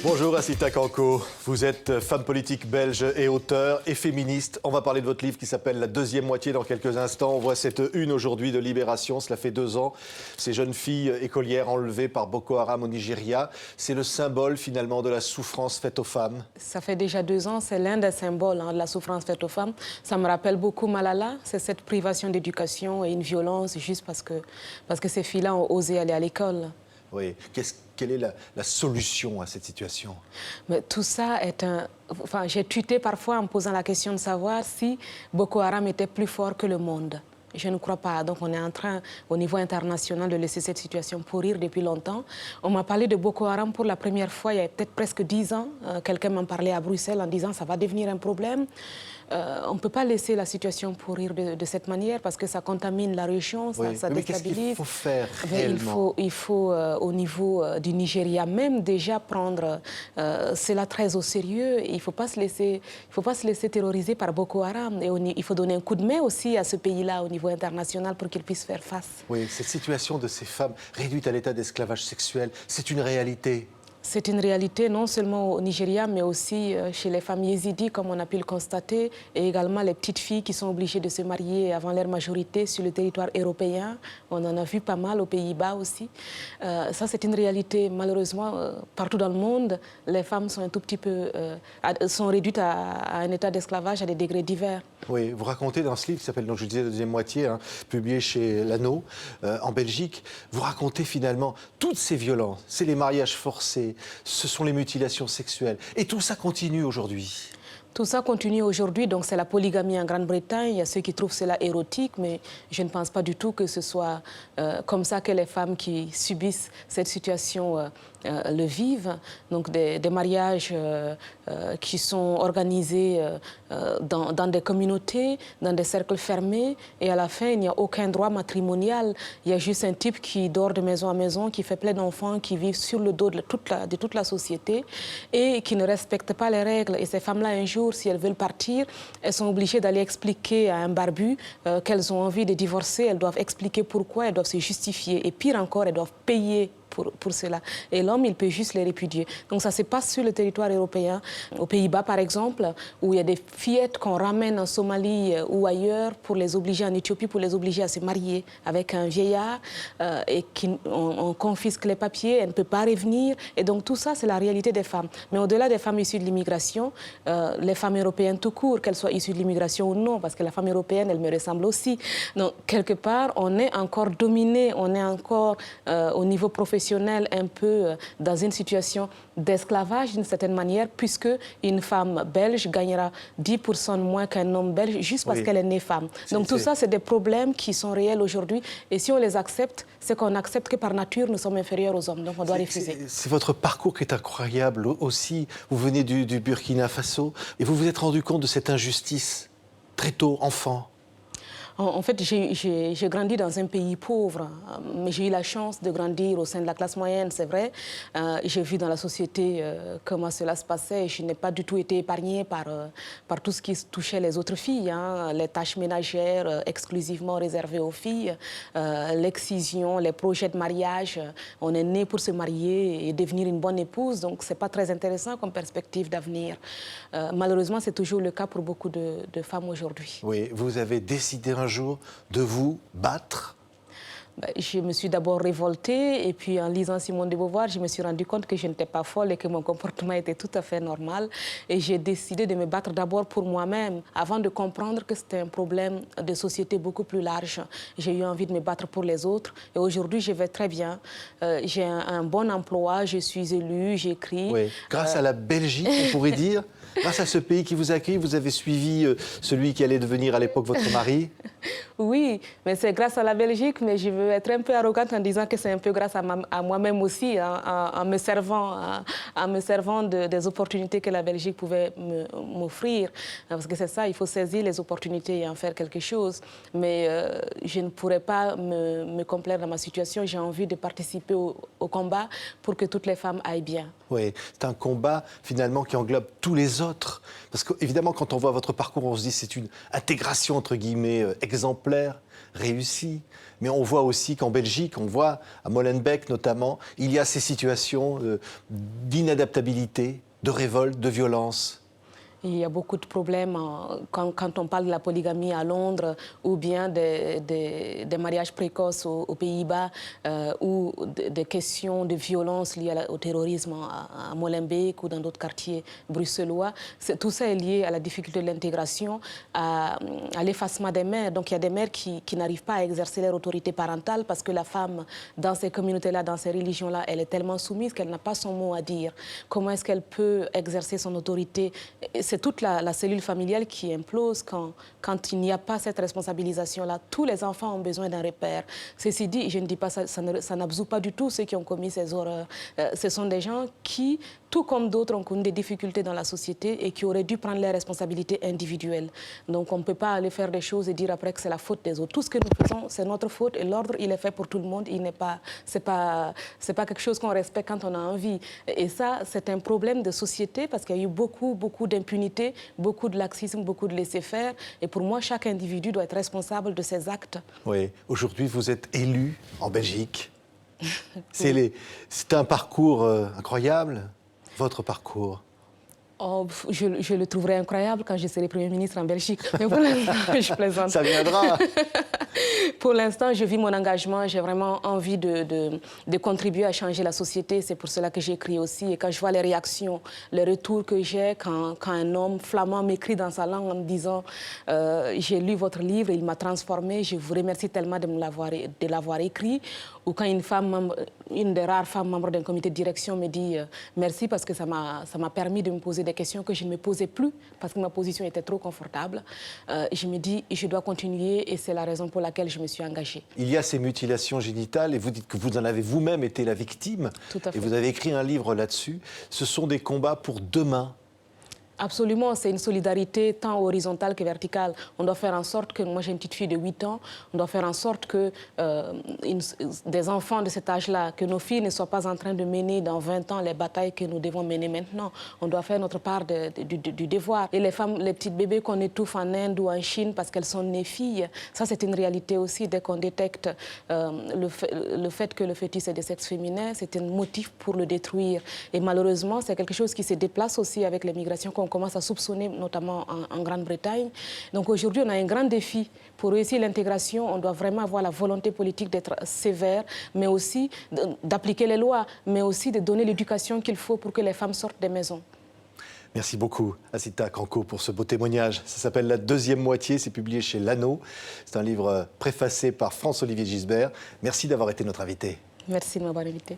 Bonjour Assita Kanko, vous êtes femme politique belge et auteure et féministe. On va parler de votre livre qui s'appelle La deuxième moitié dans quelques instants. On voit cette une aujourd'hui de Libération, cela fait 2 ans. Ces jeunes filles écolières enlevées par Boko Haram au Nigeria, c'est le symbole finalement de la souffrance faite aux femmes. Ça fait déjà 2 ans, c'est l'un des symboles de la souffrance faite aux femmes. Ça me rappelle beaucoup Malala, c'est cette privation d'éducation et une violence juste parce que ces filles-là ont osé aller à l'école. Oui. Quelle est la solution à cette situation? Mais tout ça est un... Enfin, j'ai tweeté parfois en me posant la question de savoir si Boko Haram était plus fort que le monde. Je ne crois pas. Donc on est en train, au niveau international, de laisser cette situation pourrir depuis longtemps. On m'a parlé de Boko Haram pour la première fois il y a peut-être presque 10 ans. Quelqu'un m'en parlait à Bruxelles en disant ça va devenir un problème. On ne peut pas laisser la situation pourrir de cette manière parce que ça contamine la région, ça déstabilise. Mais qu'est-ce qu'il faut faire réellement? Il faut au niveau du Nigeria même déjà prendre cela très au sérieux. Il ne faut pas se laisser terroriser par Boko Haram. Et il faut donner un coup de main aussi à ce pays-là au niveau international pour qu'il puisse faire face. Oui, cette situation de ces femmes réduites à l'état d'esclavage sexuel, c'est une réalité. C'est une réalité non seulement au Nigeria, mais aussi chez les femmes yézidis, comme on a pu le constater, et également les petites filles qui sont obligées de se marier avant leur majorité sur le territoire européen. On en a vu pas mal aux Pays-Bas aussi. Ça, c'est une réalité. Malheureusement, partout dans le monde, les femmes sont un tout petit peu sont réduites à un état d'esclavage à des degrés divers. Oui, vous racontez dans ce livre qui s'appelle, donc je disais, La deuxième moitié, hein, publié chez Lano, en Belgique, vous racontez finalement toutes ces violences. C'est les mariages forcés, ce sont les mutilations sexuelles. Et tout ça continue aujourd'hui. Tout ça continue aujourd'hui, donc c'est la polygamie en Grande-Bretagne. Il y a ceux qui trouvent cela érotique, mais je ne pense pas du tout que ce soit comme ça que les femmes qui subissent cette situation le vivent. Donc des mariages qui sont organisés dans des communautés, dans des cercles fermés, et à la fin, il n'y a aucun droit matrimonial. Il y a juste un type qui dort de maison à maison, qui fait plein d'enfants, qui vivent sur le dos de toute la société et qui ne respecte pas les règles. Et ces femmes-là, un jour, si elles veulent partir, elles sont obligées d'aller expliquer à un barbu qu'elles ont envie de divorcer. Elles doivent expliquer pourquoi, elles doivent se justifier. Et pire encore, elles doivent payer pour cela. Et l'homme, il peut juste les répudier. Donc ça se passe sur le territoire européen, aux Pays-Bas par exemple, où il y a des fillettes qu'on ramène en Somalie ou ailleurs pour les obliger, en Éthiopie, pour les obliger à se marier avec un vieillard et on confisque les papiers, elle ne peut pas revenir. Et donc tout ça, c'est la réalité des femmes. Mais au-delà des femmes issues de l'immigration, les femmes européennes tout court, qu'elles soient issues de l'immigration ou non, parce que la femme européenne, elle me ressemble aussi. Donc quelque part, on est encore dominé, on est encore au niveau professionnel un peu dans une situation d'esclavage d'une certaine manière, puisque une femme belge gagnera 10% moins qu'un homme belge juste parce qu'elle est née femme. Donc tout ça, c'est des problèmes qui sont réels aujourd'hui. Et si on les accepte, c'est qu'on accepte que par nature, nous sommes inférieurs aux hommes. Donc on doit refuser. C'est votre parcours qui est incroyable aussi. Vous venez du Burkina Faso et vous vous êtes rendu compte de cette injustice très tôt, enfant. En fait, j'ai grandi dans un pays pauvre, mais j'ai eu la chance de grandir au sein de la classe moyenne, c'est vrai. J'ai vu dans la société comment cela se passait et je n'ai pas du tout été épargnée par tout ce qui touchait les autres filles, hein, les tâches ménagères exclusivement réservées aux filles, l'excision, les projets de mariage. On est né pour se marier et devenir une bonne épouse, donc ce n'est pas très intéressant comme perspective d'avenir. Malheureusement, c'est toujours le cas pour beaucoup de femmes aujourd'hui. Oui, vous avez décidé un jour de vous battre? Je me suis d'abord révoltée et puis en lisant Simone de Beauvoir, je me suis rendu compte que je n'étais pas folle et que mon comportement était tout à fait normal. Et j'ai décidé de me battre d'abord pour moi-même avant de comprendre que c'était un problème de société beaucoup plus large. J'ai eu envie de me battre pour les autres et aujourd'hui, je vais très bien. J'ai un bon emploi, je suis élue, j'écris. Oui. Grâce à la Belgique, on pourrait dire. Grâce à ce pays qui vous accueille, vous avez suivi celui qui allait devenir à l'époque votre mari? Oui, mais c'est grâce à la Belgique, mais je veux être un peu arrogante en disant que c'est un peu grâce à moi-même aussi, hein, en me servant des opportunités que la Belgique pouvait m'offrir. Parce que c'est ça, il faut saisir les opportunités et en faire quelque chose. Mais je ne pourrais pas me complaire dans ma situation. J'ai envie de participer au combat pour que toutes les femmes aillent bien. Oui, c'est un combat finalement qui englobe tous les les autres? Parce qu'évidemment, quand on voit votre parcours, on se dit c'est une intégration, entre guillemets, exemplaire, réussie. Mais on voit aussi qu'en Belgique, on voit, à Molenbeek notamment, il y a ces situations d'inadaptabilité, de révolte, de violence. Il y a beaucoup de problèmes quand on parle de la polygamie à Londres ou bien des mariages précoces aux Pays-Bas ou des questions de violence liées au terrorisme à Molenbeek ou dans d'autres quartiers bruxellois. Tout ça est lié à la difficulté de l'intégration, à l'effacement des mères. Donc il y a des mères qui n'arrivent pas à exercer leur autorité parentale parce que la femme, dans ces communautés-là, dans ces religions-là, elle est tellement soumise qu'elle n'a pas son mot à dire. Comment est-ce qu'elle peut exercer son autorité? C'est toute la cellule familiale qui implose quand il n'y a pas cette responsabilisation-là. Tous les enfants ont besoin d'un repère. Ceci dit, je ne dis pas ça n'absout pas du tout ceux qui ont commis ces horreurs. Ce sont des gens qui, tout comme d'autres, ont connu des difficultés dans la société et qui auraient dû prendre leurs responsabilités individuelles. Donc on ne peut pas aller faire des choses et dire après que c'est la faute des autres. Tout ce que nous faisons, c'est notre faute et l'ordre, il est fait pour tout le monde. C'est pas quelque chose qu'on respecte quand on a envie. Et ça, c'est un problème de société parce qu'il y a eu beaucoup d'impunité, beaucoup de laxisme, beaucoup de laisser-faire. Et pour moi, chaque individu doit être responsable de ses actes. Oui, aujourd'hui, vous êtes élu en Belgique. C'est un parcours incroyable, votre parcours. Oh, je le trouverai incroyable quand je serai Premier ministre en Belgique. Mais pour l'instant, je plaisante. Ça viendra. Pour l'instant, je vis mon engagement. J'ai vraiment envie de contribuer à changer la société. C'est pour cela que j'écris aussi. Et quand je vois les réactions, les retours que j'ai quand un homme flamand m'écrit dans sa langue en me disant j'ai lu votre livre, il m'a transformé, je vous remercie tellement de l'avoir écrit. Ou quand une des rares femmes membres d'un comité de direction me dit merci parce que ça m'a permis de me poser des questions que je ne me posais plus parce que ma position était trop confortable. Je me dis, je dois continuer et c'est la raison pour laquelle je me suis engagée. Il y a ces mutilations génitales et vous dites que vous en avez vous-même été la victime. Tout à fait. Et vous avez écrit un livre là-dessus. Ce sont des combats pour demain. Absolument, c'est une solidarité tant horizontale que verticale. On doit faire en sorte que, moi j'ai une petite fille de 8 ans, on doit faire en sorte que des enfants de cet âge-là, que nos filles ne soient pas en train de mener dans 20 ans les batailles que nous devons mener maintenant. On doit faire notre part du devoir. Et les femmes, les petits bébés qu'on étouffe en Inde ou en Chine parce qu'elles sont nées filles, ça c'est une réalité aussi. Dès qu'on détecte le fait que le fœtus est de sexe féminin, c'est un motif pour le détruire. Et malheureusement, c'est quelque chose qui se déplace aussi avec les migrations qu'on commence à soupçonner, notamment en Grande-Bretagne. Donc aujourd'hui, on a un grand défi. Pour réussir l'intégration, on doit vraiment avoir la volonté politique d'être sévère, mais aussi d'appliquer les lois, mais aussi de donner l'éducation qu'il faut pour que les femmes sortent des maisons. Merci beaucoup, Asita Kanko, pour ce beau témoignage. Ça s'appelle La deuxième moitié, c'est publié chez Lano. C'est un livre préfacé par France-Olivier Gisbert. Merci d'avoir été notre invité. Merci de m'avoir invité.